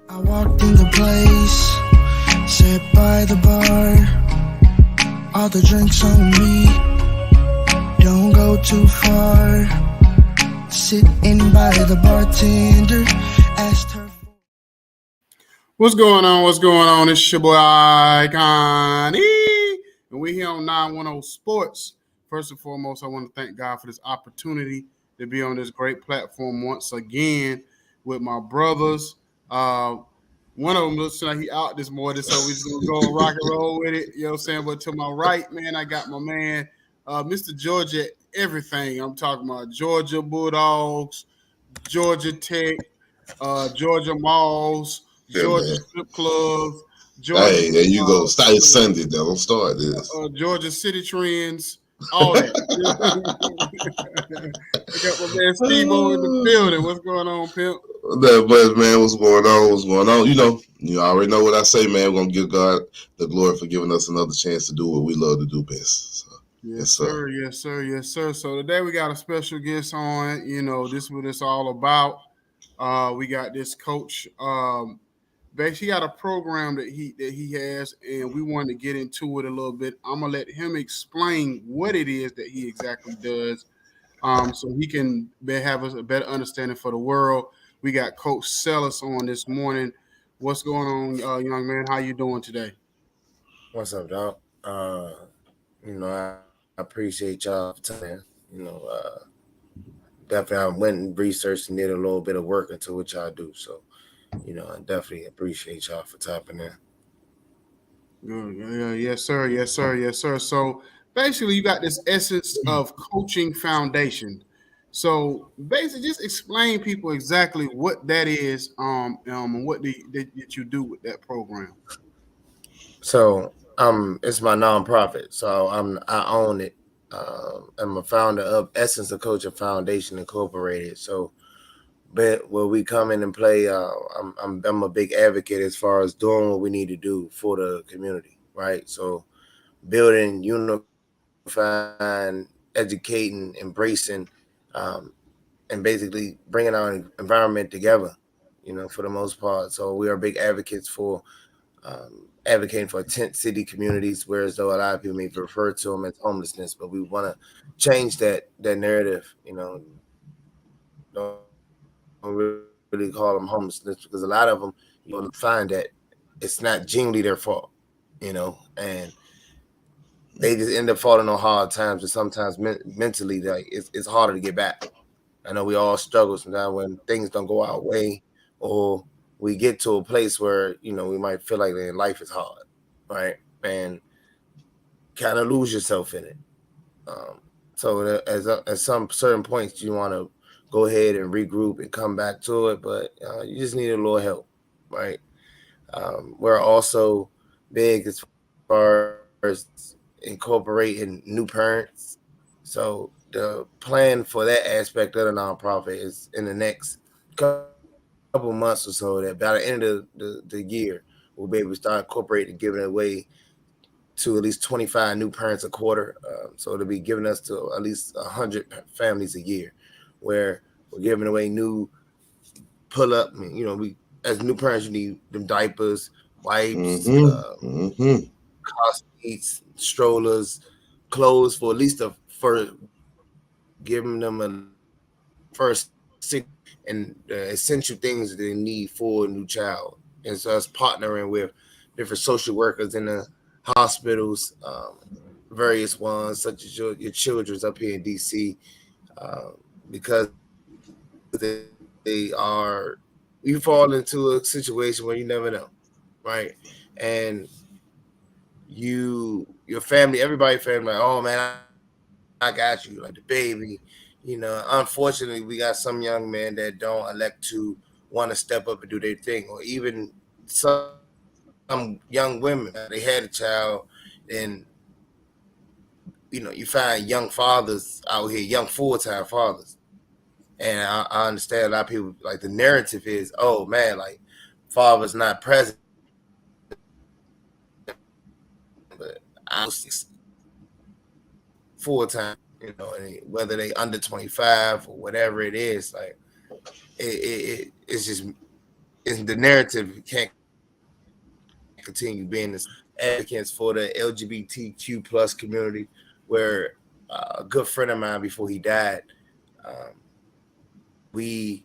I walked in the place, sat by the bar, all the drinks on me, don't go too far, sitting by the bartender, asked her. What's going on? What's going on? It's your boy Icon E, and we're here on 910 Sports. First and foremost, I want to thank God for this opportunity to be on this great platform once again with my brothers. One of them looks like he out this morning, so we're just gonna go and rock and roll with it. You know what I'm saying? But to my right, man, I got my man, Mr. Georgia everything. I'm talking about Georgia Bulldogs, Georgia Tech, Georgia Malls, Yeah, Georgia man. strip clubs, Georgia Hey, there you go. Start it Sunday, though. Don't start this. Georgia City Trends, all that. I got my man Steve O in the building. What's going on, pimp? That buzz, man. What's going on? What's going on? You already know what I say, man. We're gonna give God the glory for giving us another chance to do what we love to do best. So, Yes, yes, sir. sir. Yes, sir. Yes, sir. So today we got a special guest on. You know, this is what it's all about. We got this coach. Basically, he got a program that he has, and we wanted to get into it a little bit. I'm gonna let him explain what it is that he exactly does, so he can have us a better understanding for the world. We got Coach Cellus on this morning. What's going on, young man? How you doing today? What's up, dog? I appreciate y'all for time. Definitely I went and researched and did a little bit of work into what y'all do. So, I definitely appreciate y'all for tapping in. Good. Yeah, yes, sir. Yes, sir. Yes, sir. So basically, you got this essence of coaching foundation. So basically, just explain people exactly what that is, and what that you do with that program. So, it's my nonprofit. So I own it. I'm a founder of Essence of Coaching Foundation Incorporated. So, but where we come in and play, I'm a big advocate as far as doing what we need to do for the community, right? So, building, unifying, educating, embracing, um, and basically bringing our environment together, for the most part. So we are big advocates for advocating for tent city communities, whereas though a lot of people may refer to them as homelessness, but we want to change that narrative. Don't really call them homelessness because a lot of them you'll find that it's not genuinely their fault, and they just end up falling on hard times, and sometimes mentally, like it's harder to get back. I know we all struggle sometimes when things don't go our way, or we get to a place where we might feel like life is hard, right? And kind of lose yourself in it. So at some certain points, you want to go ahead and regroup and come back to it, but you just need a little help, right? We're also big as far as incorporating new parents. So the plan for that aspect of the nonprofit is in the next couple months or so that by the end of the year, we'll be able to start incorporating and giving away to at least 25 new parents a quarter. So it'll be giving us to at least 100 families a year where we're giving away new pull up. I mean, we as new parents, you need them diapers, wipes, car seats, strollers, clothes for at least for giving them a first 6 and essential things that they need for a new child. And so us partnering with different social workers in the hospitals, various ones such as your children's up here in DC, because they are you fall into a situation where you never know, right? And your family, everybody family, like, oh man, I got you, like the baby. Unfortunately, we got some young men that don't elect to want to step up and do their thing, or even some young women they had a child, and you find young fathers out here, young full-time fathers, and I understand a lot of people like the narrative is, oh man, like father's not present, but I was full-time, and whether they under 25 or whatever it is, like it's just the narrative can't continue being this advocates for the LGBTQ plus community, where a good friend of mine before he died, we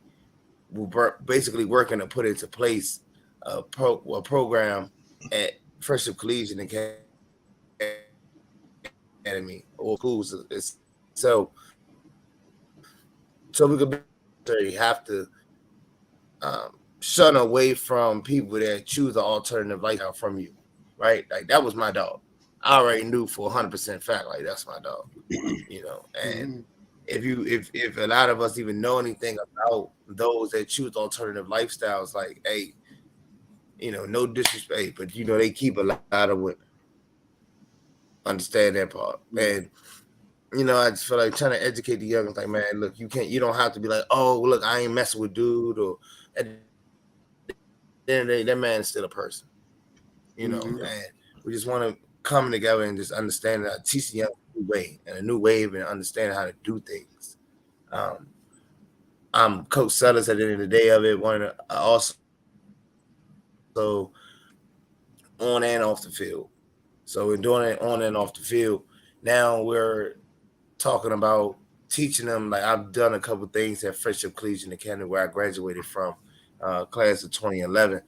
were basically working to put into place a program at Friendship Collegiate Academy or schools. So we could have to shun away from people that choose the alternative lifestyle from you, right? Like that was my dog. I already knew for 100% fact, like that's my dog, you know. And if a lot of us even know anything about those that choose alternative lifestyles, like, hey, you know, no disrespect, but you know they keep a lot of women. Understand that part, and you know, I just feel like trying to educate the young, like, man, look, you don't have to be like, oh, look, I ain't messing with dude, or at the end of the day, that man is still a person, you know, and we just want to come together and just understand that, teach the young a new way and a new wave and understand how to do things. I'm Coach Cellus at the end of the day of it, also on and off the field. So in doing it on and off the field, now we're talking about teaching them. Like I've done a couple of things at Friendship Collegiate Academy where I graduated from, class of 2011.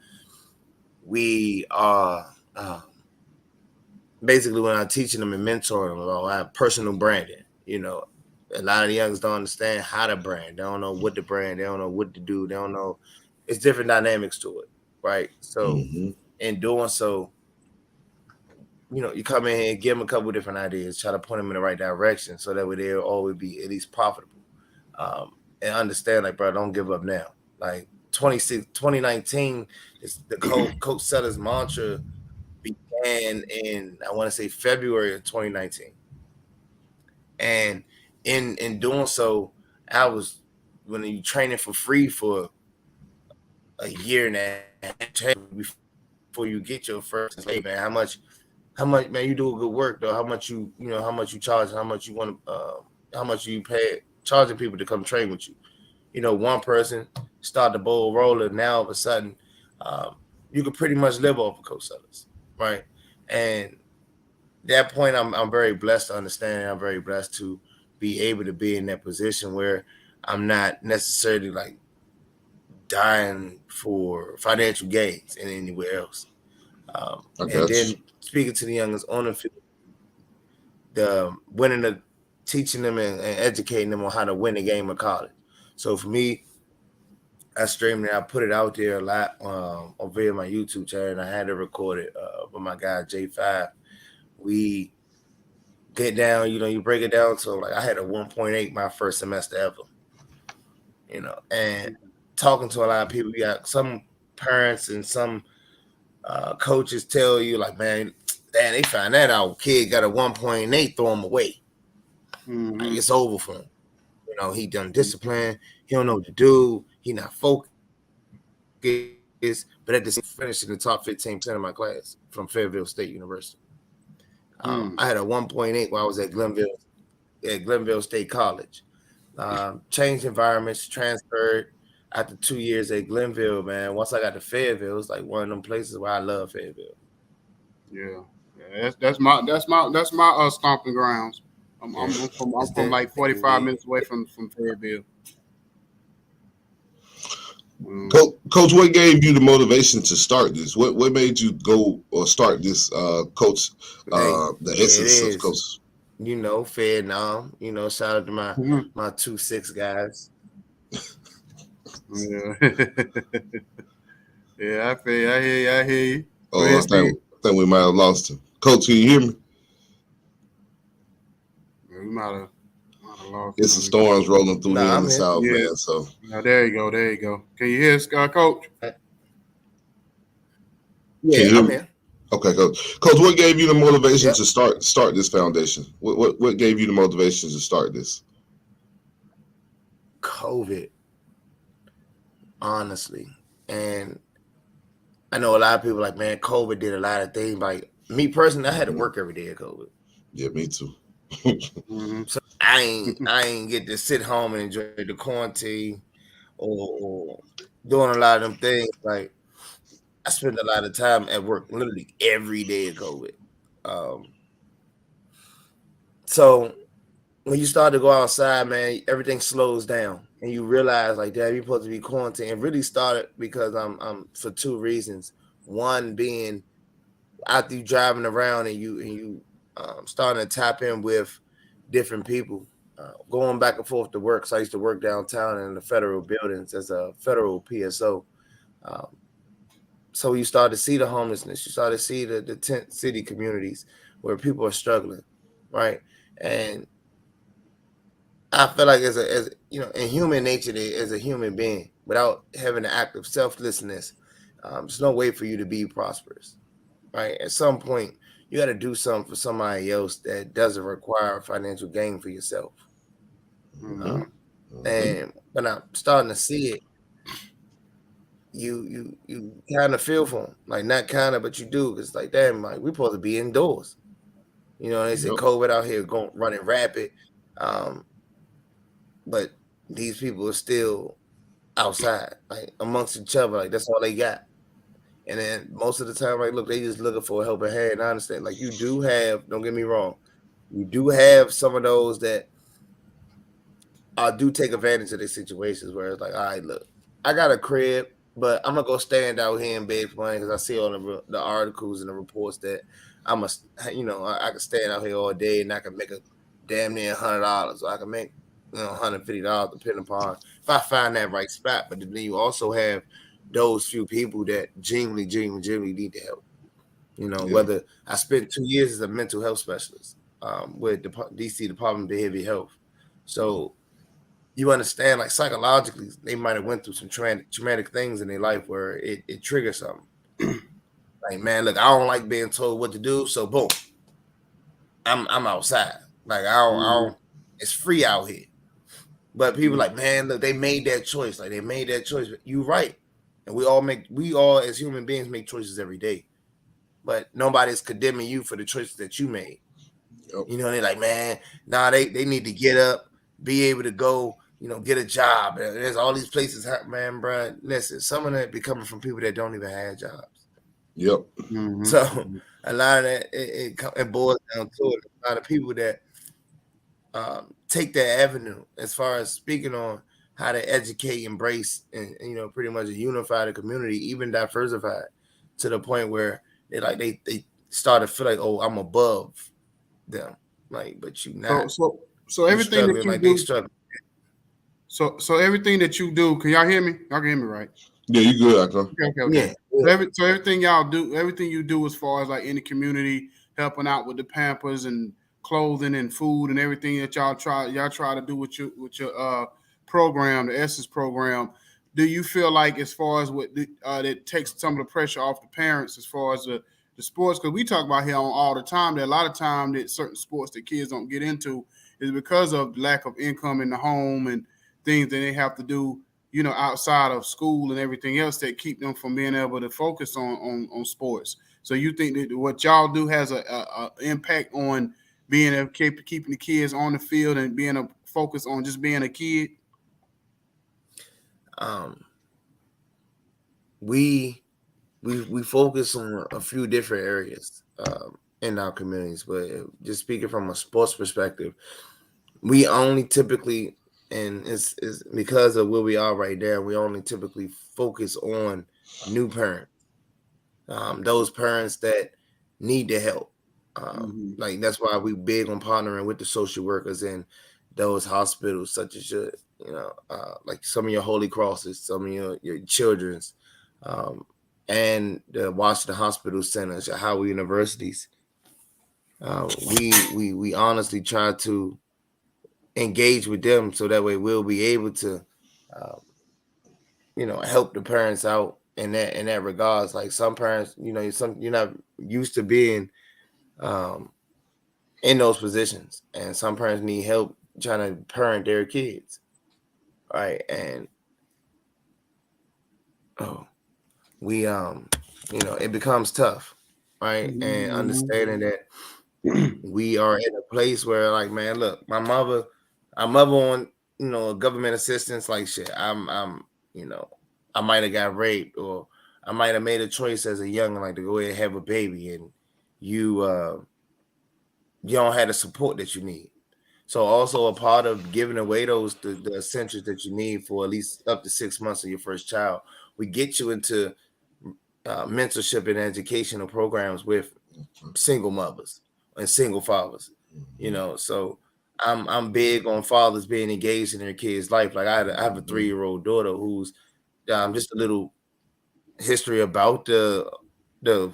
We are basically when I'm teaching them and mentoring them about personal branding. You know, a lot of the youngsters don't understand how to brand. They don't know what to brand. They don't know what to do. They don't know. It's different dynamics to it, right? So in doing so, you know, you come in here and give them a couple of different ideas, try to point them in the right direction so that way they'll always be at least profitable. And understand, like, bro, don't give up now. Like 2019 is the Coach Cellus mantra began in, I want to say, February of 2019. And in doing so, I was, when you training for free for a year and a half before you get your first, hey man, how much, man, you do a good work though. How much you charge, how much you want to, how much you pay charging people to come train with you. You know, one person start the ball rolling. Now all of a sudden, you can pretty much live off of Coach Cellus, right? And that point, I'm very blessed to understand. I'm very blessed to be able to be in that position where I'm not necessarily like dying for financial gains in anywhere else. And then speaking to the youngest on the field, teaching them and educating them on how to win the game of college. So for me, I streamed it. I put it out there a lot on via my YouTube channel, and I had it recorded with my guy J5. We get down, you know, you break it down to like I had a 1.8 my first semester ever. You know, and talking to a lot of people, you got some parents and some coaches tell you like, man, damn, they find that out. Kid got a 1.8, throw him away. Like, it's over for him. You know, he done discipline. He don't know what to do. He not focused. But at the same, finished in the top 15% of my class from Fayetteville State University. I had a 1.8 while I was at Glenville State College. Changed environments, transferred after 2 years at Glenville, man. Once I got to Fayetteville, it was like one of them places where I love Fayetteville. Yeah, that's my stomping grounds. I'm from like 45 minutes away from Fayetteville. Coach, what gave you the motivation to start this? What made you go or start this, Coach? The essence of Coach. You know, Vietnam. You know, shout out to my 2-6 guys. Yeah, I hear you. Oh, I think we might have lost him. Coach, can you hear me? Yeah, we might have lost him. It's the storms rolling through here in the south, yeah. man. So there you go. Can you hear us, Coach? Yeah, I'm here. Okay, Coach. Coach, what gave you the motivation to start this foundation? What gave you the motivation to start this? COVID, honestly. And I know a lot of people like, man, COVID did a lot of things. Like me personally, I had to work every day of COVID. Yeah, me too. So I ain't get to sit home and enjoy the quarantine or doing a lot of them things. Like I spent a lot of time at work, literally every day of COVID. So when you start to go outside, man, everything slows down, and you realize like, damn, you're supposed to be quarantined. It really started because I'm for two reasons. One being after you driving around and you starting to tap in with different people, going back and forth to work. So I used to work downtown in the federal buildings as a federal PSO. Um, so you start to see the homelessness. You start to see the tent city communities where people are struggling, right? And I feel like as you know, in human nature, as a human being, without having the act of selflessness, there's no way for you to be prosperous, right? At some point, you got to do something for somebody else that doesn't require financial gain for yourself. Mm-hmm. And when I'm starting to see it, you kind of feel for them, like not kind of, but you do. It's like, damn, like we're supposed to be indoors. You know, they say Yep. COVID out here going running rapid, um, but these people are still outside, like amongst each other, like that's all they got. And then most of the time, like, look, they just looking for a helping hand. I understand, like you do have, don't get me wrong, you do have some of those that do take advantage of these situations where it's like, all right, look, I got a crib, but I'm gonna go stand out here and beg for money because I see all the articles and the reports that I'm a, you know, I can stand out here all day and I can make a damn near $100, or I can make $150 depending upon if I find that right spot. But then you also have those few people that genuinely need the help. You know, Yeah. whether I spent 2 years as a mental health specialist with the DC Department of Behavioral Health, so you understand, like psychologically, they might have went through some traumatic things in their life where it triggers something. Like, man, look, I don't like being told what to do, so boom, I'm outside. Like I don't. It's free out here. But people like, man, look, they made that choice. Like they made that choice. You right, and we all as human beings make choices every day. But nobody's condemning you for the choices that you made. Yep. You know, they're like, man, nah, they need to get up, be able to go, you know, get a job. There's all these places, man, bro. Listen, some of that be coming from people that don't even have jobs. Yep. Mm-hmm. So a lot of that it boils down to it. A lot of people that take that avenue as far as speaking on how to educate, embrace, and you know, pretty much unify the community, even diversified to the point where they start to feel like, oh, I'm above them. Like, but you So not. so You everything that struggling you like they do. struggling. So everything that you do. Can y'all hear me? Y'all can hear me, right? Yeah, you good, Akon. Okay. Yeah. So everything y'all do, everything you do as far as like in the community, helping out with the Pampers and clothing and food and everything that y'all try to do with your program, the Essence program. Do you feel like as far as what that takes some of the pressure off the parents as far as the sports? Because we talk about here on all the time that a lot of time that certain sports that kids don't get into is because of lack of income in the home and things that they have to do, you know, outside of school and everything else that keep them from being able to focus on sports. So you think that what y'all do has a impact on being a keeping the kids on the field and being a focus on just being a kid? Um, we focus on a few different areas in our communities, but just speaking from a sports perspective, we only typically, and it's because of where we are right now, we only typically focus on new parents, those parents that need the help. Mm-hmm. Like that's why we big on partnering with the social workers in those hospitals, such as your, you know, like some of your Holy Crosses, some of your children's, um, and the Washington Hospital Centers, your Howard universities. We honestly try to engage with them so that way we'll be able to, um, you know, help the parents out in that regards. Like some parents, you know, you're not used to being um, in those positions, and some parents need help trying to parent their kids, right? And oh, we you know, it becomes tough, right? And understanding that we are in a place where, like, man, look, my mother on, you know, government assistance, like shit. I'm, you know, I might have got raped, or I might have made a choice as a young like to go ahead and have a baby, and you you don't have the support that you need. So also a part of giving away those the essentials that you need for at least up to 6 months of your first child, we get you into mentorship and educational programs with single mothers and single fathers. You know, so I'm big on fathers being engaged in their kids' life. Like I have a 3-year-old daughter who's just a little history about the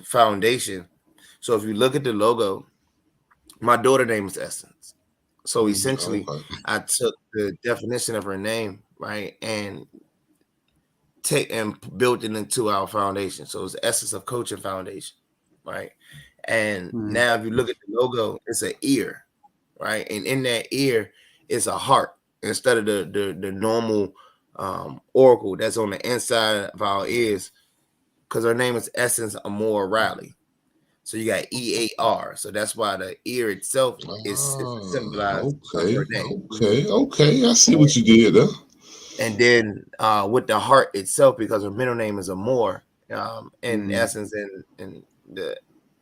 foundation. So if you look at the logo, my daughter name is Essence. So essentially, Okay. I took the definition of her name, right, and built it into our foundation. So it's the Essence of Coaching Foundation, right? And now if you look at the logo, it's an ear, right? And in that ear is a heart instead of the normal oracle that's on the inside of our ears, because her name is Essence Amore Riley. So you got EAR. So that's why the ear itself is symbolized of Okay. her name. Okay. I see what you did there. And then with the heart itself, because her middle name is Amore, in essence, in the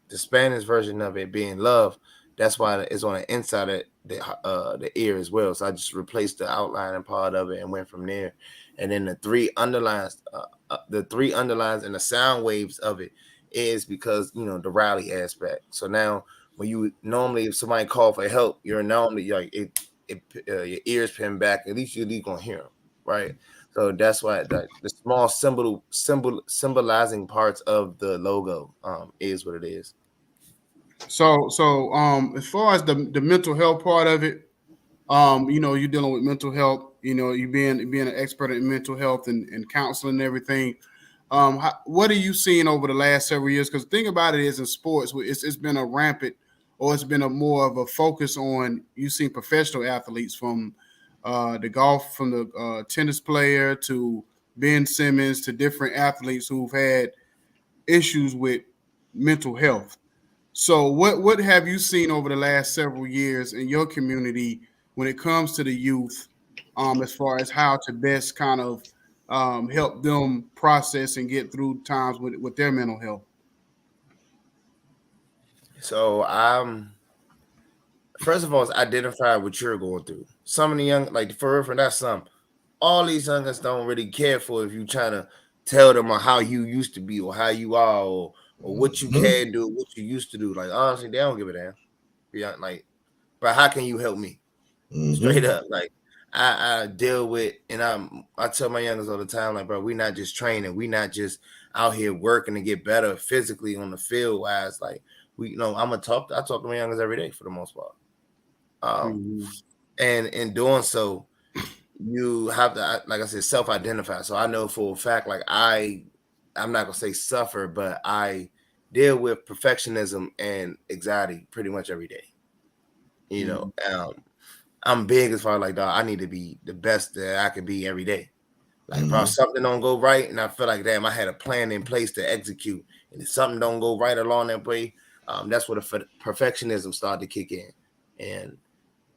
Spanish version of it being love, that's why it's on the inside of the ear as well. So I just replaced the outlining part of it and went from there. And then the three underlines and the sound waves of it is because the rally aspect. So now when you normally, if somebody call for help, you're normally like your ears pinned back. At least you're gonna hear them, right? So that's why the small symbolizing parts of the logo is what it is. So as far as the mental health part of it, you're dealing with mental health, you being an expert in mental health and counseling and everything. What are you seeing over the last several years? Because the thing about it is in sports, it's been a rampant, or it's been a more of a focus on, you've seen professional athletes from the golf, from the tennis player to Ben Simmons to different athletes who've had issues with mental health. So what have you seen over the last several years in your community when it comes to the youth, as far as how to best kind of help them process and get through times with their mental health? So first of all, is identify what you're going through. Some of the young, like for that's some. All these youngers don't really care for if you trying to tell them how you used to be or how you are, or what you Mhm. can do, what you used to do. Like honestly, they don't give a damn. Beyond like, but how can you help me? Straight Mhm. up, like I deal with, and I tell my youngers all the time, like, bro, we not just training, we not just out here working to get better physically on the field. Wise, like I talk to my youngers every day for the most part. Um, Mm-hmm. and in doing so, you have to, like I said, self-identify. So I know for a fact, like I'm not gonna say suffer, but I deal with perfectionism and anxiety pretty much every day. You know, I'm big as far as like, dog, I need to be the best that I can be every day. Like if Mhm. something don't go right, and I feel like, damn, I had a plan in place to execute, and if something don't go right along that way, that's where the perfectionism started to kick in. And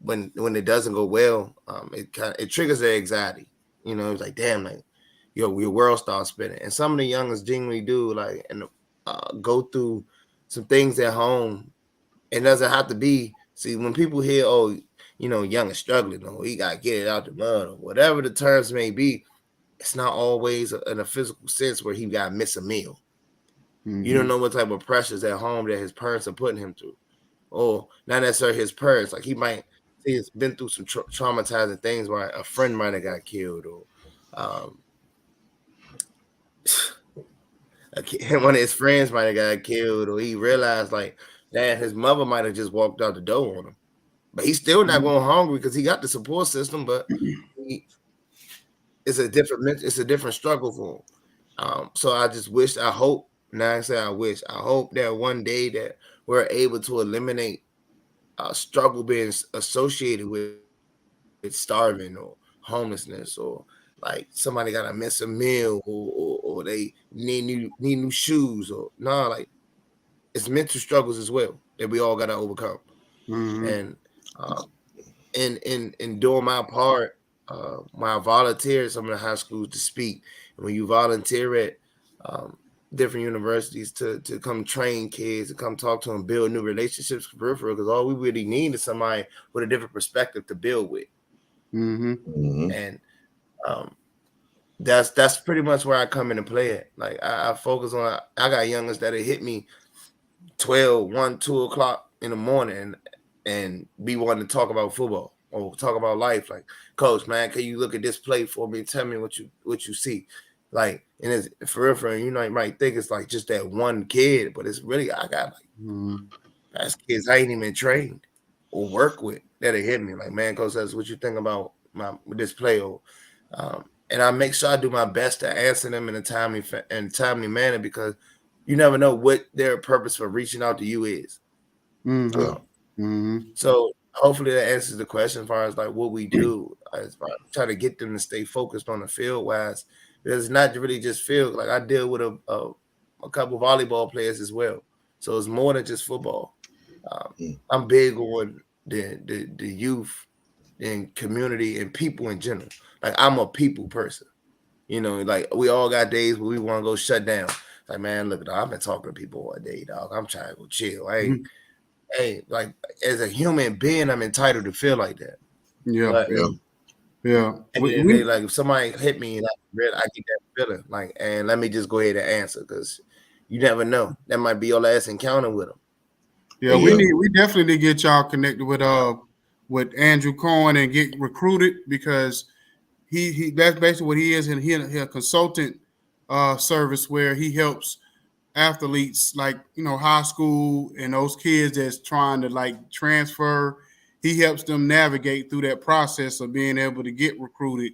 when it doesn't go well, it triggers the anxiety. It's like, damn, like your world starts spinning. And some of the youngest genuinely do like and go through some things at home. It doesn't have to be. See, when people hear, oh, young is struggling, or he got to get it out the mud, or whatever the terms may be, it's not always in a physical sense where he got to miss a meal. You don't Mm-hmm. know what type of pressures at home that his parents are putting him through, or not necessarily his parents. Like he might see he's been through some traumatizing things where a friend might have got killed, or um, one of his friends might have got killed, or he realized like that his mother might have just walked out the door on him. But he's still not going hungry because he got the support system. But he, it's a different struggle for him. So I just wish, I hope. Now I say I hope that one day that we're able to eliminate struggle being associated with starving or homelessness, or like somebody got to miss a meal, or they need new shoes, or no, like it's mental struggles as well that we all got to overcome. Mm-hmm. And in doing my part, when I volunteer at some of the high schools to speak, and when you volunteer at different universities to come train kids, to come talk to them, build new relationships for real, because all we really need is somebody with a different perspective to build with. And that's pretty much where I come into play at. Like I focus on, I got youngers that have hit me 12, 1, 2 o'clock in the morning and be wanting to talk about football or talk about life. Like, Coach, man, can you look at this play for me and tell me what you see? Like, and it's for real, you know, you might think it's like just that one kid, but it's really, I got like that's kids I ain't even trained or work with that have hit me. Like, man, Coach, that's what you think about this play, or and I make sure I do my best to answer them in a timely manner, because you never know what their purpose for reaching out to you is. So hopefully that answers the question as far as like what we do, as far as try to get them to stay focused on the field wise. Because it's not really just field. Like, I deal with a couple of volleyball players as well, so it's more than just football. I'm big on the youth and community and people in general. Like, I'm a people person. You know, like, we all got days where we want to go shut down. Like, man, look, dog, I've been talking to people all day, dog. I'm trying to go chill. Hey, like, as a human being, I'm entitled to feel like that. Yeah. Like, if somebody hit me, like, I get that feeling. Like, and let me just go ahead and answer, because you never know. That might be your last encounter with them. Yeah, we definitely need to get y'all connected with Andrew Cohen and get recruited, because he that's basically what he is, and he a consultant service where he helps athletes, like, you know, high school and those kids that's trying to like transfer. He helps them navigate through that process of being able to get recruited.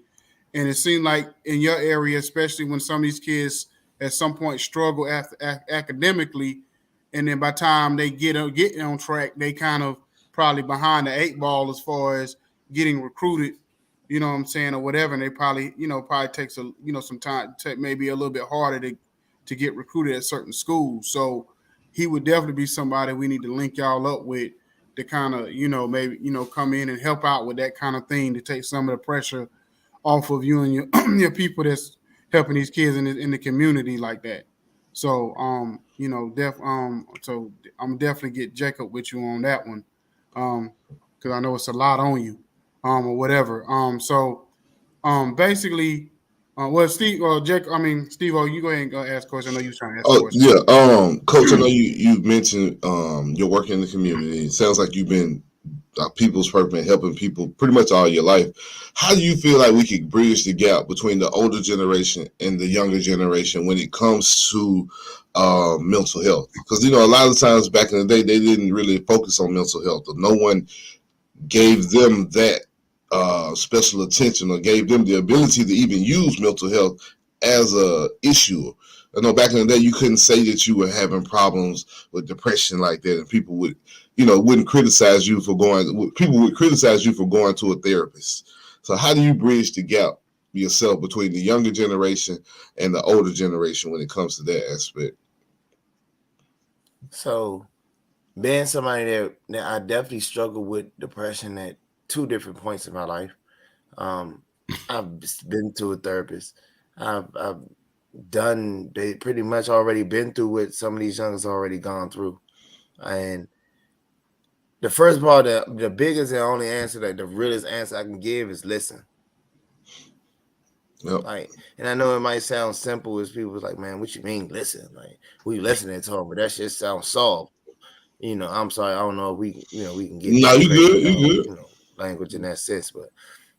And it seemed like in your area, especially when some of these kids at some point struggle academically, and then by the time they get on track, they kind of probably behind the 8 ball as far as getting recruited, you know what I'm saying, or whatever. And they probably takes some time, maybe a little bit harder to get recruited at certain schools. So he would definitely be somebody we need to link y'all up with, to kind of, maybe, come in and help out with that kind of thing, to take some of the pressure off of you and your your people that's helping these kids in the community like that. So so I'm definitely get Jacob with you on that one, because I know it's a lot on you, or whatever. Basically, well, Steve or Jacob, Steve, you go ahead and go ask question. I know you was trying to ask a question. Yeah, Coach, I know you mentioned your work in the community. It sounds like you've been people's purpose, helping people pretty much all your life. How do you feel like we could bridge the gap between the older generation and the younger generation when it comes to mental health? Because, a lot of times back in the day, they didn't really focus on mental health, or no one gave them that special attention, or gave them the ability to even use mental health as a issue. I know back in the day, you couldn't say that you were having problems with depression like that, and people wouldn't criticize you for going. People would criticize you for going to a therapist. So how do you bridge the gap yourself between the younger generation and the older generation when it comes to that aspect? So, being somebody that I definitely struggle with depression at 2 different points in my life. I've been to a therapist. I've done, they pretty much already been through what some of these youngers already gone through. And the first part, the biggest and only answer, that the realest answer I can give is listen. Yep. Like, and I know it might sound simple, as people's like, man, what you mean listen? Like, we listening to them, but that shit sounds soft. I'm sorry, I don't know if we can get no, you good, language in that sense, but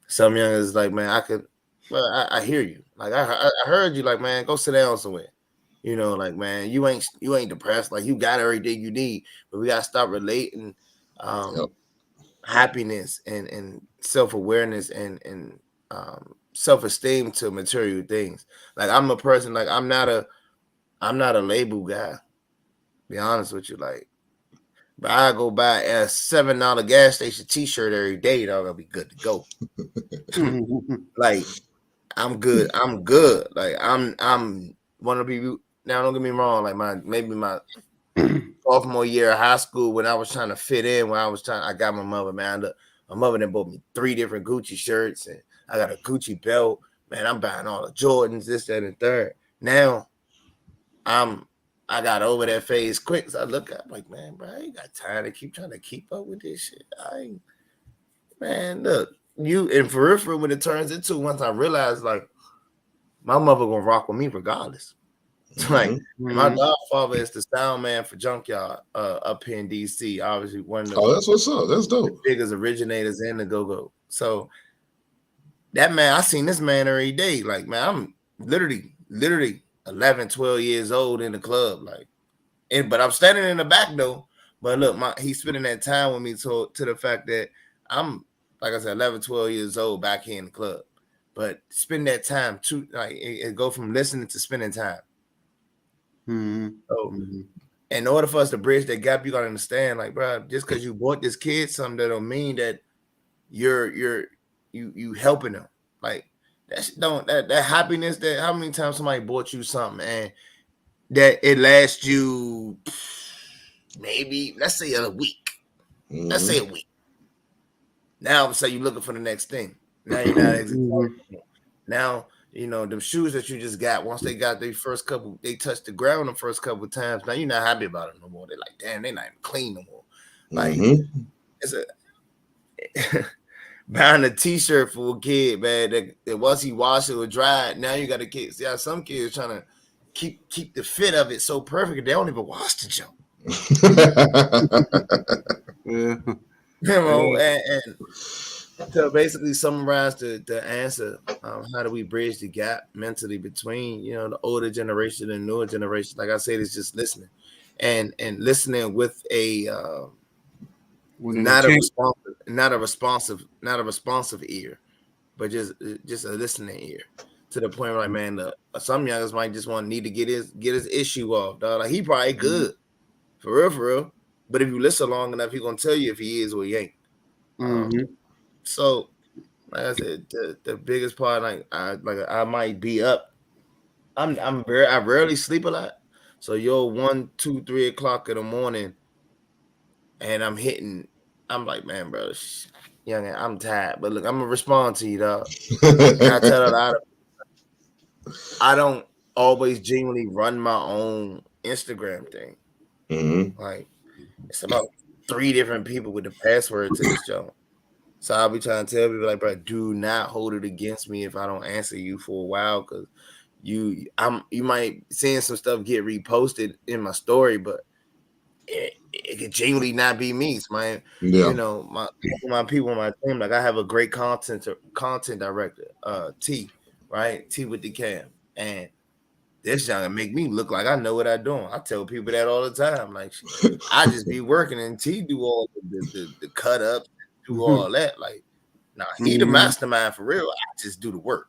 some youngers like, man, I hear you. Like, I heard you. Like, man, go sit down somewhere. Like, man, you ain't depressed. Like, you got everything you need, but we gotta stop relating happiness and self-awareness and self-esteem to material things. Like, I'm a person, like, I'm not a label guy, be honest with you. Like, but I go buy a $7 gas station T-shirt every day, dog. I'll be good to go. Like, I'm good. Like, I'm one of the people. Now, don't get me wrong. Like, my sophomore year of high school, when I was trying to fit in, I got my mother, man. My mother then bought me 3 different Gucci shirts and I got a Gucci belt. Man, I'm buying all the Jordans, this, that, and third. Now, I got over that phase quick. So I look at, I'm like, man, bro, I ain't got time to keep trying to keep up with this shit. Man, look, and for real, when it turns into, once I realized, like, my mother gonna rock with me regardless. Like, my godfather is the sound man for Junkyard up here in DC. Obviously, one of the that's what's up. That's dope. biggest originators in the go-go. So that man, I seen this man every day. Like, man, I'm literally 11, 12 years old in the club. Like, but I'm standing in the back though. But look, he's spending that time with me to the fact that I'm, like I said, 11, 12 years old back here in the club. But spend that time to it go from listening to spending time. So in order for us to bridge that gap, you gotta understand, like, bro, just because you bought this kid something, that don't mean that you helping them. Like, that happiness, that how many times somebody bought you something and that it lasts you maybe, let's say a week. Let's say a week. Now all of a sudden you're looking for the next thing. Now you're not now, them shoes that you just got, once they got they touched the ground the first couple of times, now you're not happy about it no more. They're like, damn, they're not even clean no more. Like, it's buying a t-shirt for a kid, man, that once he washed it or dried, now you got a kid. See how some kids trying to keep the fit of it so perfect they don't even wash the junk. And to basically summarize the answer, how do we bridge the gap mentally between the older generation and newer generation? Like I said, it's just listening, and listening with a not a responsive ear, but just a listening ear, to the point where, like, man, some youngers might just need to get his issue off, dog. Like, he probably good for real, but if you listen long enough, he gonna tell you if he is or he ain't. So, like I said, the biggest part, I might be up. I rarely sleep a lot. So 1, 2, 3 o'clock in the morning, and I'm like, man, bro, young, I'm tired. But look, I'm gonna respond to you, dog. And I tell a lot of, I don't always genuinely run my own Instagram thing. Like, it's about 3 different people with the password to this job. So I'll be trying to tell people, like, bro, do not hold it against me if I don't answer you for a while, because you might seeing some stuff get reposted in my story, but it could genuinely not be me. It's my people on my team. Like, I have a great content director, T, right? T with the cam, and this young make me look like I know what I'm doing. I tell people that all the time. Like, I just be working, and T do all the cut ups. Do all that, like, he the mastermind for real. I just do the work.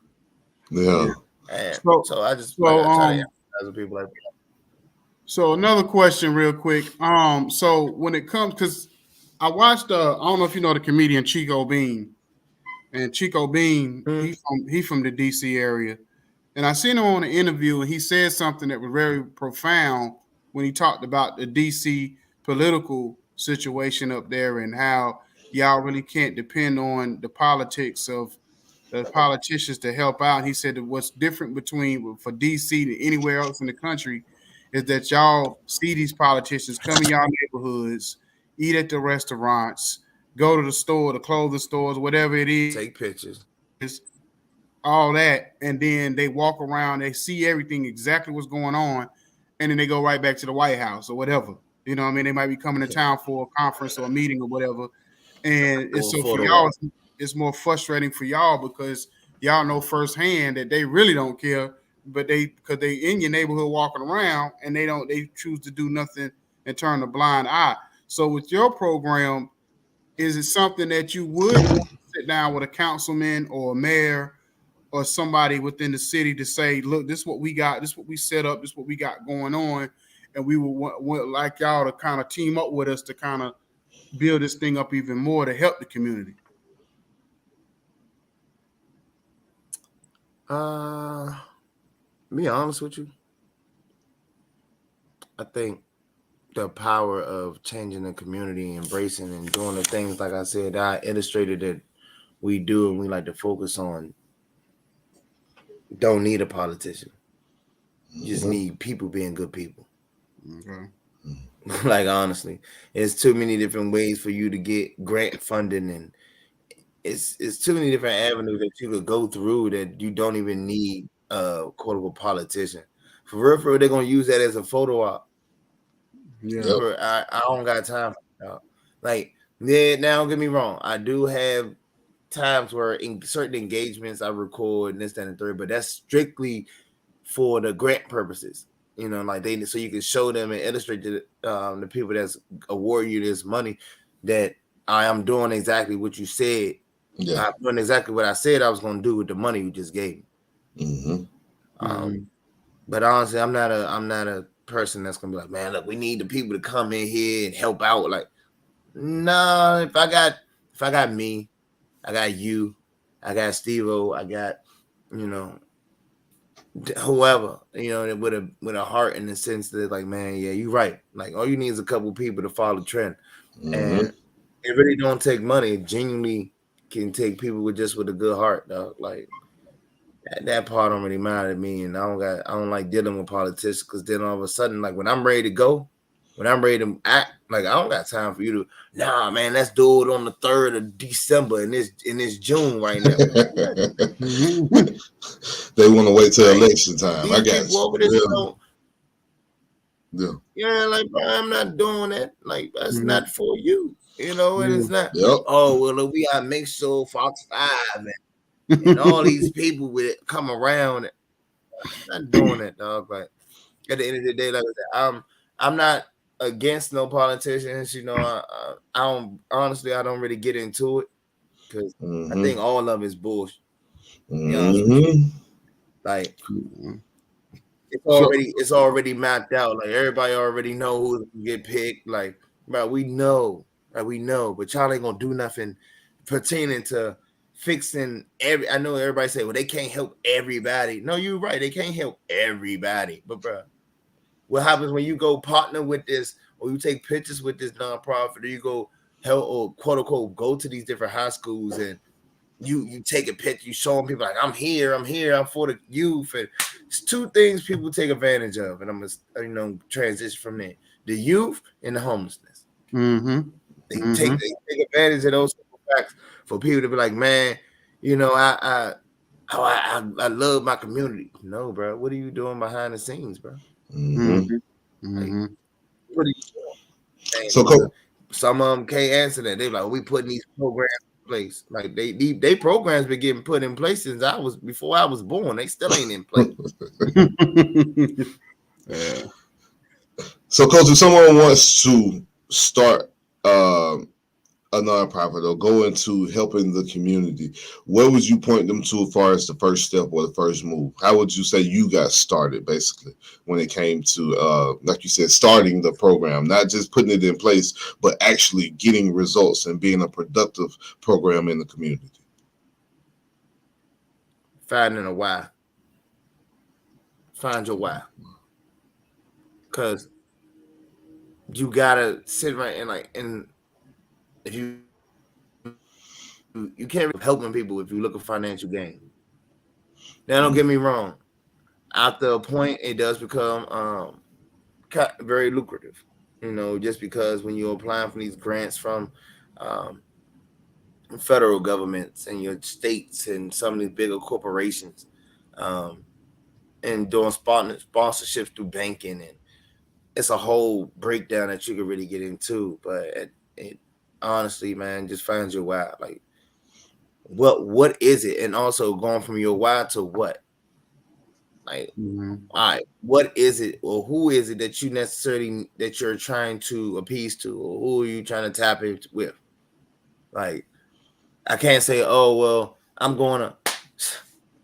Yeah. And so I just try to emphasize people like that. So another question, real quick. So when it comes, because I watched, I don't know if you know the comedian Chico Bean, and Chico Bean, he from the DC area, and I seen him on an interview, and he said something that was very profound when he talked about the DC political situation up there and how y'all really can't depend on the politics of the politicians to help out. He said that what's different for DC to anywhere else in the country is that y'all see these politicians come in y'all neighborhoods, eat at the restaurants, go to the store, the clothing stores, whatever it is, take pictures, all that, and then they walk around, they see everything, exactly what's going on, and then they go right back to the White House or whatever. You know what I mean? They might be coming to town for a conference or a meeting or whatever. And it's so for y'all, it's more frustrating for y'all because y'all know firsthand that they really don't care, but because they in your neighborhood walking around and they choose to do nothing and turn a blind eye. So with your program, is it something that you would sit down with a councilman or a mayor or somebody within the city to say, look, this is what we got, this is what we set up, this is what we got going on, and we would like y'all to kind of team up with us to kind of build this thing up even more to help the community? Be honest with you, I think the power of changing the community, embracing and doing the things, like I said, I illustrated it we do, and we like to focus on. Don't need a politician. You just need people being good people. Okay. Like honestly, there's too many different ways for you to get grant funding, and it's too many different avenues that you could go through that you don't even need a quote unquote politician. For real, they're gonna use that as a photo op. Yeah. Yep. I don't got time for that. Like, yeah, now don't get me wrong. I do have times where in certain engagements I record and this, that, and the third, but that's strictly for the grant purposes. You know, like so you can show them and illustrate to the people that's awarding you this money that I am doing exactly what you said. Yeah. I'm doing exactly what I said I was going to do with the money you just gave me. Mm-hmm. But honestly, I'm not a person that's gonna be like, man, look, we need the people to come in here and help out. Like, nah, if I got me, I got you, I got Steve-O, I got, you know, whoever, you know, with a heart in the sense that, like, man, yeah, you're right. Like, all you need is a couple people to follow the trend, and it really don't take money. It genuinely can take people with a good heart, dog. Like. That part don't really matter to me, and I don't like dealing with politicians because then all of a sudden, like when I'm ready to go, when I'm ready to act, like I don't got time for you to. Nah, man, let's do it on the 3rd of December in this June right now. They want to wait till election time. I These got people you. over this, Really? yeah, like bro, I'm not doing that. Like that's not for you, you know. And it's not. Yep. Oh well, look, we gotta make sure Fox 5 and all these people with it come around. I'm not doing that, dog. But at the end of the day, like I said, I'm not against no politicians. You know, I don't honestly, I don't really get into it because I think all of it is bullshit. Like it's already mapped out. Like everybody already know who's gonna get picked. Like, bro, we know, but y'all ain't gonna do nothing pertaining to fixing I know everybody say, well, they can't help everybody. No, you're right, they can't help everybody. But bro, what happens when you go partner with this, or you take pictures with this nonprofit, or you go help or quote unquote go to these different high schools and you take a picture, you showing people like I'm here, I'm for the youth. And it's two things people take advantage of, and I'm gonna transition from there: the youth and the homelessness. They take advantage of those facts for people to be like, man, I love my community. No, bro, what are you doing behind the scenes, bro? Like, what are you doing? So some of them can't answer that. They're like, we putting these programs in place. Like they programs been getting put in place since before I was born. They still ain't in place. Yeah. So, Coach, if someone wants to start a nonprofit or go into helping the community, where would you point them to as far as the first step or the first move? How would you say you got started, basically, when it came to, like you said, starting the program, not just putting it in place, but actually getting results and being a productive program in the community? Finding a why. Find your why. Because you gotta sit right and if you can't be helping people if you look at financial gain. Now, don't get me wrong. After a point, it does become very lucrative. Just because when you're applying for these grants from federal governments and your states and some of these bigger corporations, and doing sponsorships through banking, and it's a whole breakdown that you could really get into. But it honestly, man, just find your why. Like, what is it? And also going from your why to what? Like, all right, what is it, or who is it that you're trying to appease to, or who are you trying to tap in with? Like, I can't say, oh well, I'm going to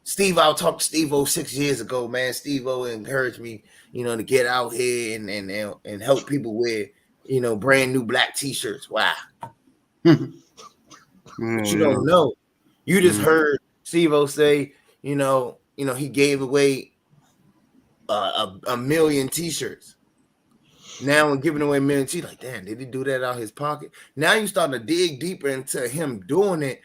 Steve. I talked to Steve-O 6 years ago, man. Steve-O encouraged me, to get out here and help people wear, brand new black t-shirts. Wow. But you don't know. You just heard Steve-O say, he gave away a million t-shirts. Now when giving away a million t-shirts, like, damn, did he do that out of his pocket? Now you starting to dig deeper into him doing it,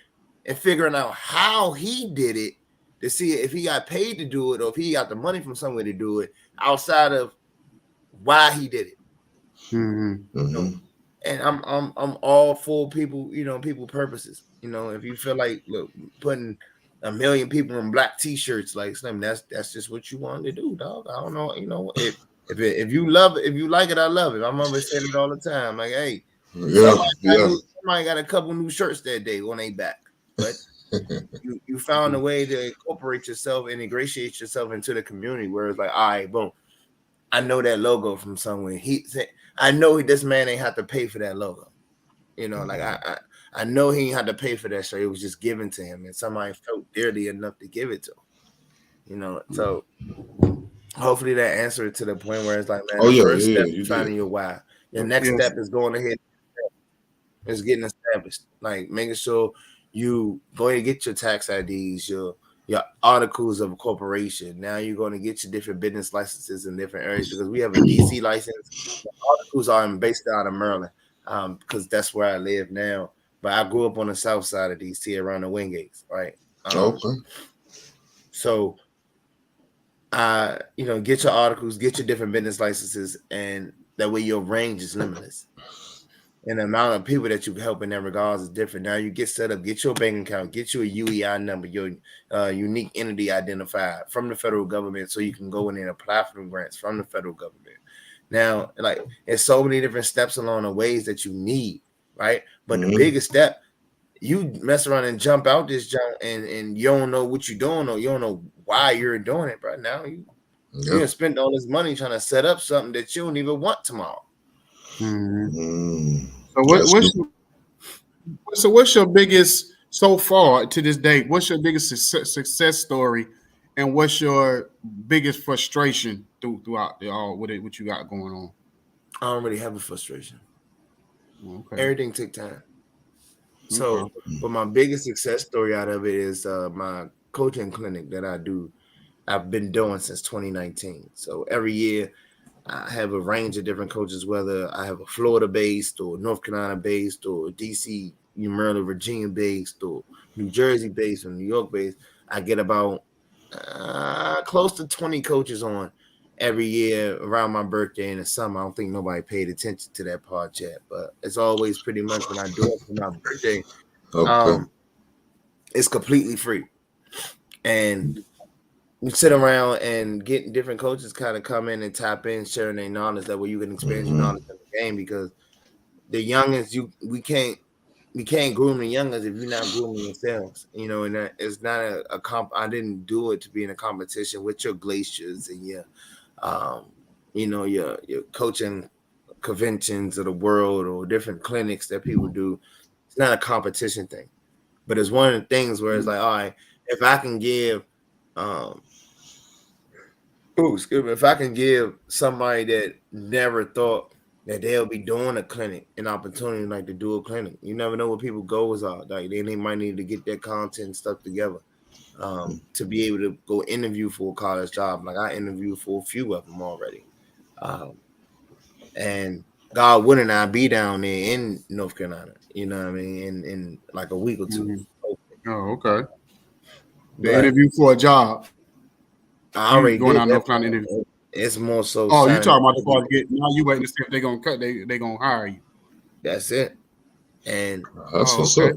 and figuring out how he did it to see if he got paid to do it or if he got the money from somewhere to do it outside of why he did it. Mm-hmm. And I'm all for people, people purposes. If you feel like putting 1 million people in black t-shirts like Slim, that's just what you wanted to do, dog. I don't know, if you love it, if you like it, I love it. My mother said it all the time. Like, hey, somebody got a couple new shirts that day on their back, but you found a way to incorporate yourself and ingratiate yourself into the community where it's like, all right, boom, I know that logo from somewhere. I know this man ain't have to pay for that logo. Like I know he ain't had to pay for that shirt. It was just given to him, and somebody felt dearly enough to give it to him. So hopefully that answered to the point where it's like, man, the first step is finding your why. Your next step is going ahead. Is getting established, like making sure you go ahead and get your tax IDs, your articles of corporation. Now you're going to get your different business licenses in different areas because we have a DC license. The articles are based out of Maryland because that's where I live now. But I grew up on the south side of DC around the Wingates, right? Okay. So, get your articles, get your different business licenses, and that way your range is limitless. And the amount of people that you help in that regards is different. Now you get set up, get your bank account, get you a UEI number, your unique entity identifier from the federal government, so you can go in and apply for the grants from the federal government. Now, like, there's so many different steps along the ways that you need, right? But the biggest step, you mess around and jump out this jump, and you don't know what you're doing, or you don't know why you're doing it. But now you gonna spend all this money trying to set up something that you don't even want tomorrow. So what's your biggest so far to this date? What's your biggest success story, and what's your biggest frustration throughout what you got going on? I don't really have a frustration. Okay. Everything took time. So, but my biggest success story out of it is my coaching clinic that I do. I've been doing since 2019. So every year I have a range of different coaches, whether I have a Florida-based or North Carolina-based or DC, Maryland, Virginia-based or New Jersey-based or New York-based. I get about close to 20 coaches on every year around my birthday in the summer. I don't think nobody paid attention to that part yet, but it's always pretty much when I do it for my birthday. It's completely free. And you sit around and get different coaches kind of come in and tap in, sharing their knowledge. That way you can expand your knowledge in the game, because the youngest we can't groom the youngest if you're not grooming yourselves. And it's not a comp. I didn't do it to be in a competition with your glaciers and your your coaching conventions of the world or different clinics that people do. It's not a competition thing, but it's one of the things where it's like, all right, if I can give if I can give somebody that never thought that they'll be doing a clinic an opportunity like to do a clinic. You never know what people's goals are. Like they might need to get their content and stuff together to be able to go interview for a college job. Like I interviewed for a few of them already. And God willing, I'll be down there in North Carolina, you know what I mean, in like a week or two. Oh, okay. The interview for a job. I already going did out North Carolina interview. It's more so. Oh, you talking about the part now? You waiting to see if they're gonna cut. They gonna hire you. That's it. And that's what's up.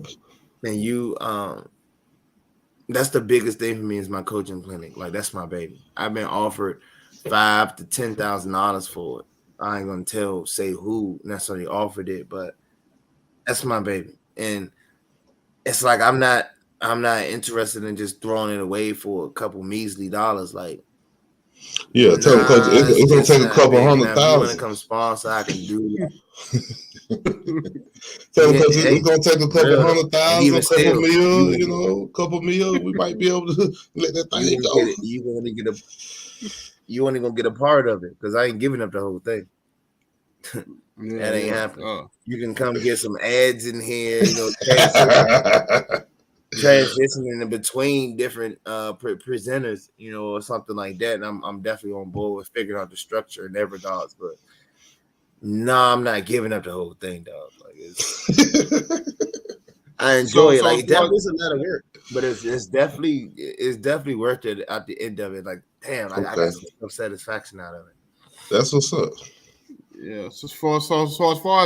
And you, that's the biggest thing for me is my coaching clinic. Like that's my baby. I've been offered $5,000 to $10,000 for it. I ain't gonna say who necessarily offered it, but that's my baby. And it's like I'm not interested in just throwing it away for a couple measly dollars. Like, tell them, Coach, it's gonna take a couple $100,000. If you want to come sponsor, I can do that. Tell them, Coach, it's gonna take a couple $100,000, a couple meal. We might be able to let that thing go. You only gonna get a part of it because I ain't giving up the whole thing. That ain't happening. You can come get some ads in here, transitioning in between different presenters, or something like that. And I'm definitely on board with figuring out the structure in every regards. But no, I'm not giving up the whole thing, dog. Like I enjoy it. Like as it far definitely is a lot of work, but it's definitely worth it at the end of it. Like, damn, I Okay. got some satisfaction out of it. That's what's up. yeah, so as far as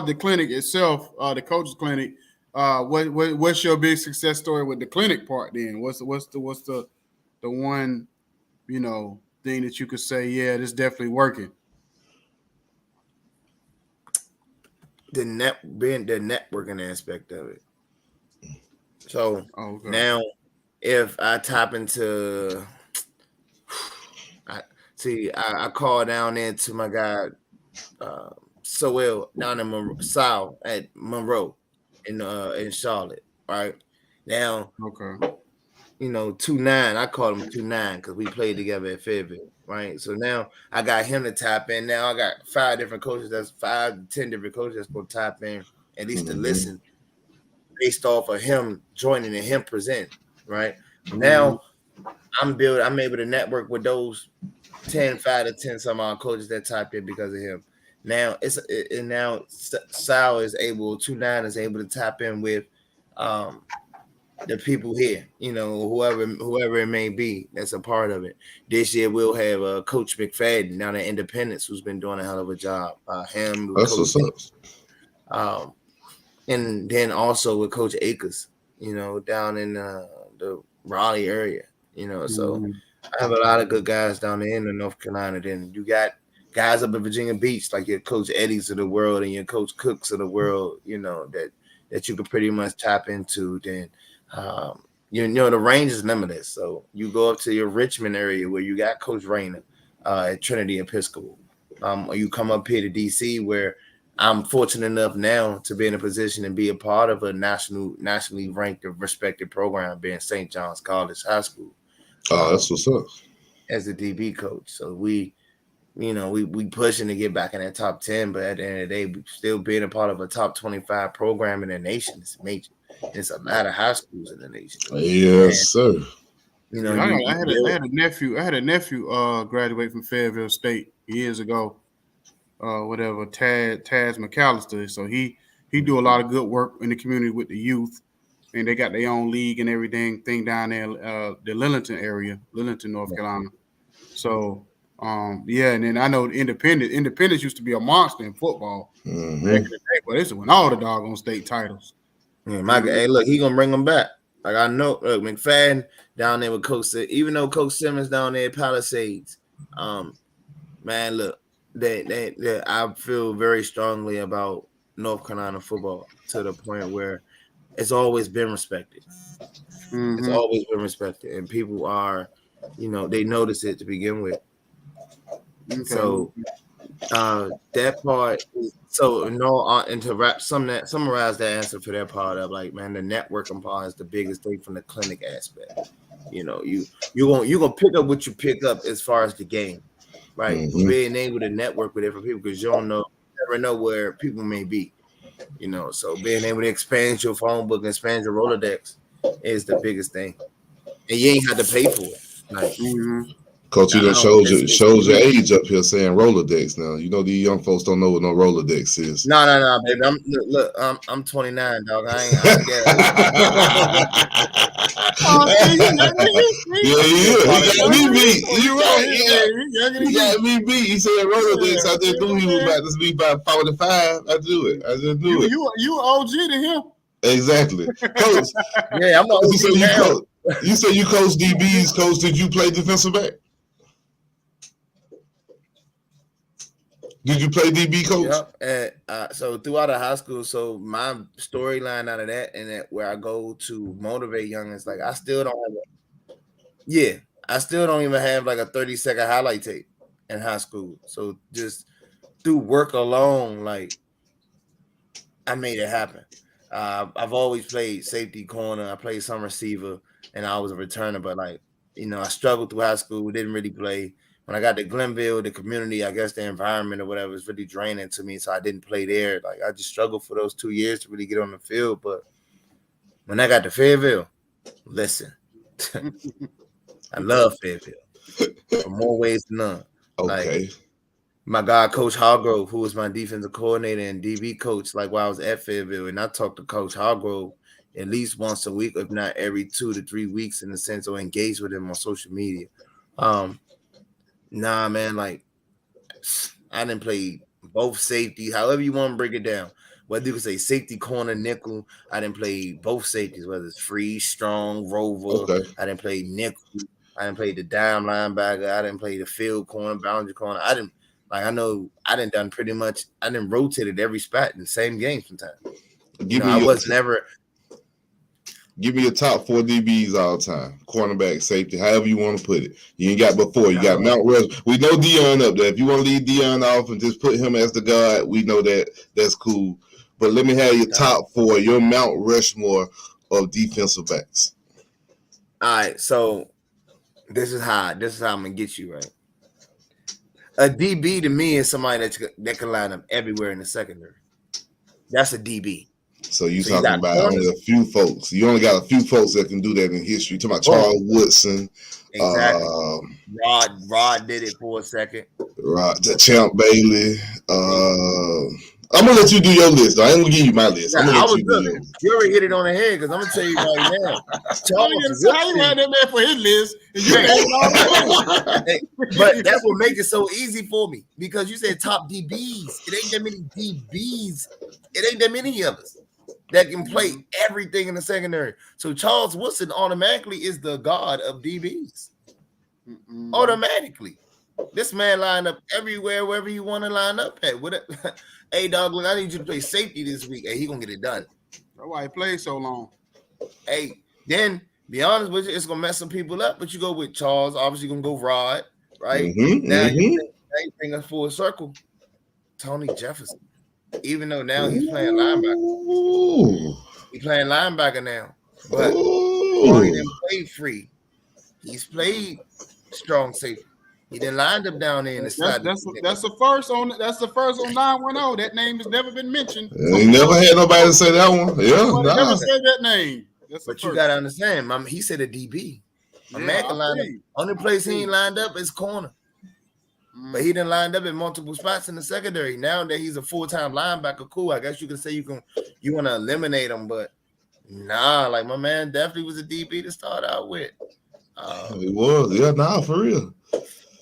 the clinic itself, the coach's clinic, what's your big success story with the clinic part? Then what's the one thing that you could say, yeah, this definitely working? The networking aspect of it. So Okay. now, if I tap into, I call down there to my guy, Soel down in Sal at Monroe in Charlotte. Right now, Okay. 2-9. I call him 2-9 because we played together at Fayetteville. Right. So now I got him to tap in. Now I got 5 different coaches. That's 5 to 10 different coaches that's gonna tap in at least to listen based off of him joining and him presenting. Right. Now I'm able to network with those 5 to 10 some odd coaches that typed in because of him. Now now Sal is able, 2-9 is able to tap in with the people here, whoever it may be that's a part of it. This year we'll have Coach McFadden down at Independence, who's been doing a hell of a job. Him, That's Coach, what's up. and then also with Coach Akers, down in the Raleigh area. So I have a lot of good guys down there in North Carolina. Then you got guys up in Virginia Beach, like your Coach Eddies of the world and your Coach Cooks of the world, that you could pretty much tap into. Then the range is limitless. So you go up to your Richmond area where you got Coach Rayner at Trinity Episcopal. Or you come up here to DC where I'm fortunate enough now to be in a position and be a part of a nationally ranked and respected program, being St. John's College High School. Oh, that's what's up. As a DB coach. So we pushing to get back in that top 10, but at the end of the day, we still being a part of a top 25 program in the nation is major. It's a lot of high schools in the nation. Yes, sir. I had a nephew graduate from Fayetteville State years ago. Taz McAllister. So he do a lot of good work in the community with the youth, and they got their own league and everything down there, the Lillington area, North Carolina. So and then I know Independence used to be a monster in football back in the day, but this is when all the doggone state titles. Yeah, hey, look, he gonna bring them back. Like I know, look, McFadden down there with Coach, even though Coach Simmons down there at Palisades, man, look, that I feel very strongly about North Carolina football to the point where it's always been respected. It's always been respected, and people are, they notice it to begin with. Okay. So that part. And to summarize that answer for that part of, like, man, the networking part is the biggest thing from the clinic aspect. You're gonna pick up what you pick up as far as the game, right? Being able to network with different people because you never know where people may be. So being able to expand your phone book and expand your Rolodex is the biggest thing, and you ain't had to pay for it. Like, Coach, you done shows your age up here saying Rolodex. Now these young folks don't know what no Rolodex is. No, baby. I'm 29, dog. I ain't get it. He got me beat. You right? He got me beat. He said Rolodex. I just knew he was about to be by 45. I knew it. I just knew it. You OG to him. Exactly, Coach. Yeah, I'm OG. You say you coach DBs. Coach, did you play defensive back? Did you play DB, Coach? Yep. So throughout the high school, so my storyline out of that, and that where I go to motivate youngins, like I still don't even have like a 30-second highlight tape in high school. So just through work alone, like I made it happen. I've always played safety, corner. I played some receiver, and I was a returner. But I struggled through high school. Didn't really play. When I got to Glenville, the community, I guess the environment or whatever is really draining to me. So I didn't play there. Like I just struggled for those 2 years to really get on the field. But when I got to Fayetteville, listen, I love Fayetteville for more ways than none. Okay. Like my guy, Coach Hargrove, who was my defensive coordinator and DB coach, like while I was at Fayetteville, and I talked to Coach Hargrove at least once a week, if not every 2 to 3 weeks, in the sense, or engage with him on social media. Nah, man, like I didn't play both safety, however you want to break it down. Whether you can say safety, corner, nickel, I didn't play both safeties, whether it's free, strong, rover. Okay. I didn't play nickel. I didn't play the dime linebacker. I didn't play the field corner, boundary corner. I didn't done pretty much. I didn't rotated every spot in the same game sometimes. Give me your top 4 DBs all time. Cornerback, safety, however you want to put it. You ain't got before. You got Mount Rushmore. We know Dion up there. If you want to leave Dion off and just put him as the guard, we know that that's cool. But let me have your top 4, your Mount Rushmore of defensive backs. All right, so this is how I'm gonna get you right. A DB to me is somebody that can line up everywhere in the secondary. That's a DB. So you talking about only a few folks. You only got a few folks that can do that in history. You talking about Charles Woodson. Exactly. Rod did it for a second. Champ Bailey. I'm gonna let you do your list. Though. I ain't gonna give you my list. I'm gonna let you do your list. You already hit it on the head because I'm gonna tell you right now. How you had that man for his list? But that's what makes it so easy for me, because you said top DBs. It ain't that many DBs. It ain't that many of us that can play everything in the secondary. So Charles Woodson automatically is the god of DBs. Automatically. This man lined up everywhere, wherever you want to line up at. Hey, dog, look, I need you to play safety this week. Hey, he going to get it done. That's why he played so long. Hey, then, be honest with you, it's going to mess some people up, but you go with Charles. Obviously, you're going to go Rod, right? Now you bring us full circle. Tony Jefferson. Even though now he's playing linebacker. He's playing linebacker now. But he didn't play free. He's played strong safety. He didn't line up down there in the slide. That's the first on 910. That name has never been mentioned. He never had nobody say that one. Yeah, never said that name. But you gotta understand, he said a DB. A man can line up. Only place he ain't lined up is corner. But he didn't line up in multiple spots in the secondary. Now that he's a full-time linebacker, cool. I guess you could say you want to eliminate him, but nah, like my man definitely was a DB to start out with. He was, for real.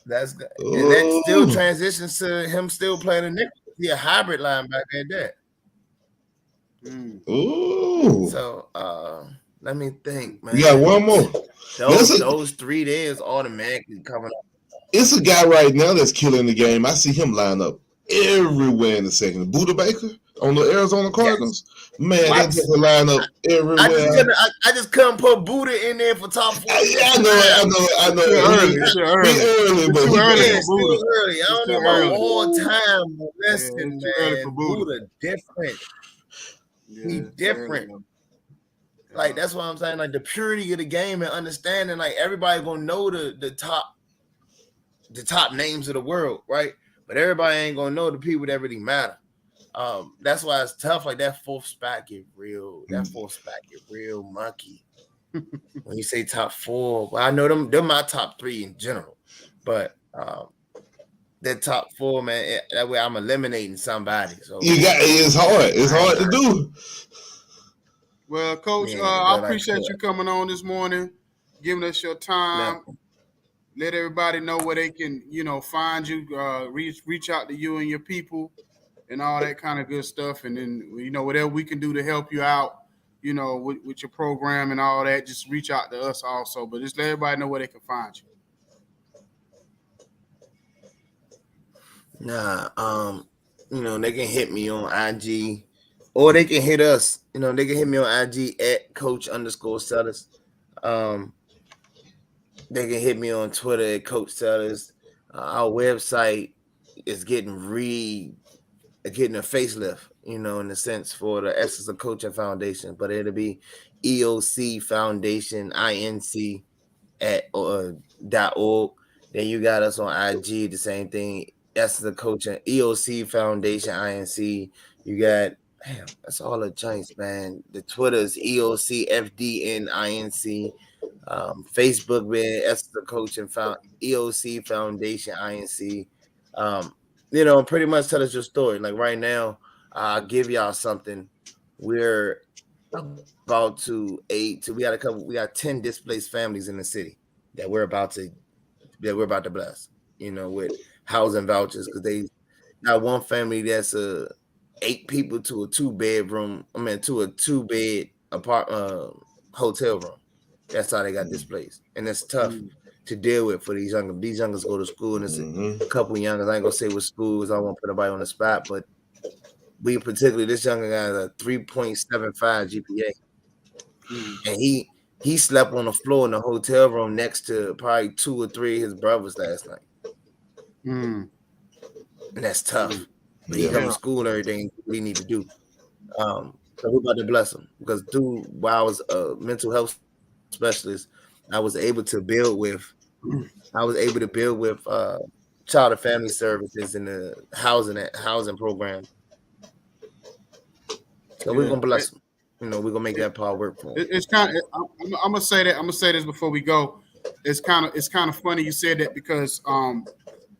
That's good. And that still transitions to him still playing a nickel. He a hybrid linebacker at that. So let me think, man. You got one more. Those 3 days automatically coming up. It's a guy right now that's killing the game. I see him line up everywhere in the second. Buda Baker on the Arizona Cardinals. Yes. Man, that just line up everywhere. I just couldn't put Buda in there for top 4. I know. It's early. But too early. I don't know about all time. Listen, man. Buda different. He different. Like, that's what I'm saying. Like, the purity of the game and understanding, like, everybody gonna know the top names of the world, right? But everybody ain't gonna know the people that really matter. That's why it's tough. Like, that fourth spot get real. That fourth spot get real mucky. When you say top 4, well, I know them. They're my top 3 in general, but that top 4, man. That way, I'm eliminating somebody. So it's hard. It's hard to do. Well, Coach, I appreciate you coming on this morning, giving us your time. No. Let everybody know where they can, find you, reach out to you and your people and all that kind of good stuff. And then, whatever we can do to help you out, with your program and all that, just reach out to us also. But just let everybody know where they can find you. They can hit me on IG, or they can hit us. They can hit me on IG at Coach_Cellus. They can hit me on Twitter at Coach Cellus. Our website is getting a facelift, in the sense for the Essence of Coaching Foundation, but it'll be EOC Foundation INC .org. Then you got us on IG, the same thing, Essence of Coaching EOC Foundation INC. You got that's all the joints, man. The Twitter is EOC FDN INC. Facebook, man, Essence of Coaching EOC Foundation INC. Pretty much tell us your story. Like right now, I'll give y'all something. We're about to 8 we got 10 displaced families in the city that we're about to bless, with housing vouchers, because they got one family that's 8 people to a 2-bedroom, to a 2-bed hotel room. That's how they got displaced, and it's tough to deal with for these youngers. These youngers go to school, and it's a couple of youngers. I ain't gonna say what school is. I won't put anybody on the spot, but this younger guy has a 3.75 GPA, and he slept on the floor in the hotel room next to probably 2 or 3 of his brothers last night. And that's tough. But he come to school and everything we need to do. So we're about to bless him, because while I was a mental health specialist, I was able to build with child and family services in the housing program. So we're gonna bless them. We're gonna make that part work for them. It's kind of. I'm gonna say that. I'm gonna say this before we go. It's kind of funny you said that, because I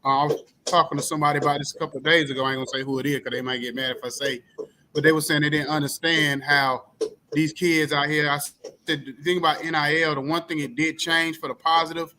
was talking to somebody about this a couple of days ago. I ain't gonna say who it is, because they might get mad if I say. But they were saying they didn't understand how these kids out here. I said the thing about NIL. The one thing it did change for the positive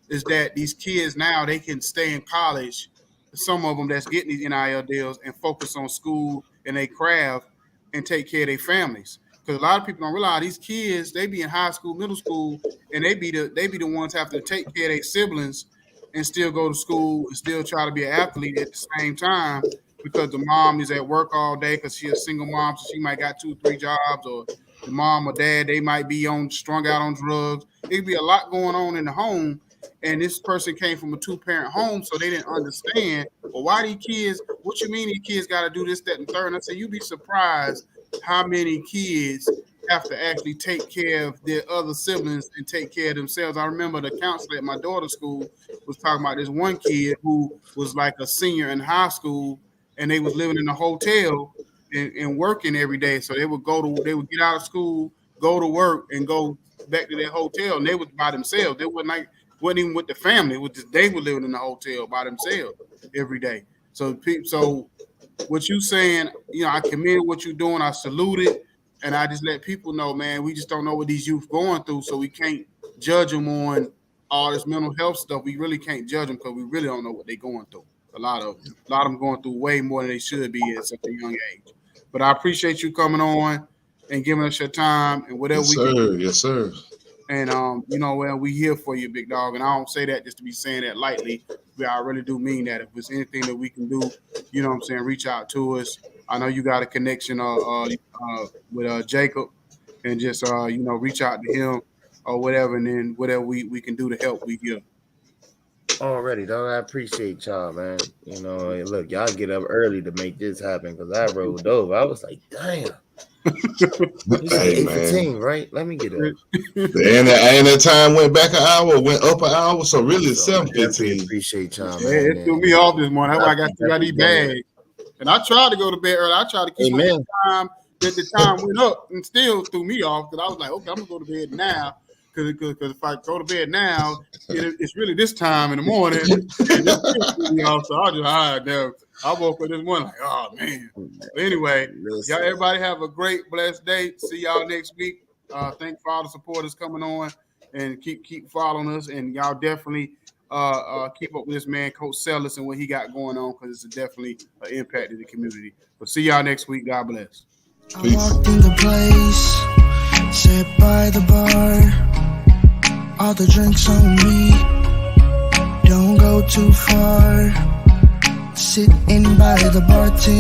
is that these kids now, they can stay in college. Some of them that's getting these NIL deals and focus on school and their craft and take care of their families. Because a lot of people don't realize these kids, they be in high school, middle school, and they be the ones have to take care of their siblings and still go to school and still try to be an athlete at the same time, because the mom is at work all day because she's a single mom, so she might got 2 or 3 jobs, or the mom or dad, they might be strung out on drugs. It could be a lot going on in the home. And this person came from a 2-parent home, so they didn't understand. Well, why these kids? What you mean these kids got to do this, that, and third? And I said, you'd be surprised how many kids have to actually take care of their other siblings and take care of themselves. I remember the counselor at my daughter's school was talking about this one kid who was like a senior in high school, and they was living in a hotel and working every day. So they would get out of school, go to work, and go back to their hotel, and they was by themselves. They wasn't even with the family. It was just, they were living in the hotel by themselves every day. So what you saying, I commend what you're doing. I salute it. And I just let people know, man, we just don't know what these youth going through. So we can't judge them on all this mental health stuff. We really can't judge them, because we really don't know what they're going through. A lot of them going through way more than they should be at such a young age. But I appreciate you coming on and giving us your time and whatever we can do. Yes, sir. And, we here for you, big dog. And I don't say that just to be saying that lightly. But I really do mean that. If there's anything that we can do, reach out to us. I know you got a connection with Jacob, and just, reach out to him or whatever. And then whatever we can do to help, we give. Already, dog. I appreciate y'all, man. Look, y'all get up early to make this happen, because I rolled over. I was like, damn. Hey, 8:15, right? Let me get up. And that time went back an hour, went up an hour, so really it's 7:15. Appreciate y'all, man. Yeah, it threw me off this morning. That's why I got these bags. And I tried to go to bed early. I tried to keep the time that the time went up, and still threw me off, because I was like, okay, I'm gonna go to bed now. Because if I go to bed now, it's really this time in the morning. So I woke up this morning like, oh man. But anyway, y'all, everybody have a great, blessed day. See y'all next week. Thank for all the supporters coming on, and keep following us. And y'all definitely keep up with this man, Coach Cellus, and what he got going on, because it's definitely an impact in the community. But see y'all next week. God bless. I walked in the place, sat by the bar. All the drinks on me, don't go too far. Sitting by the bar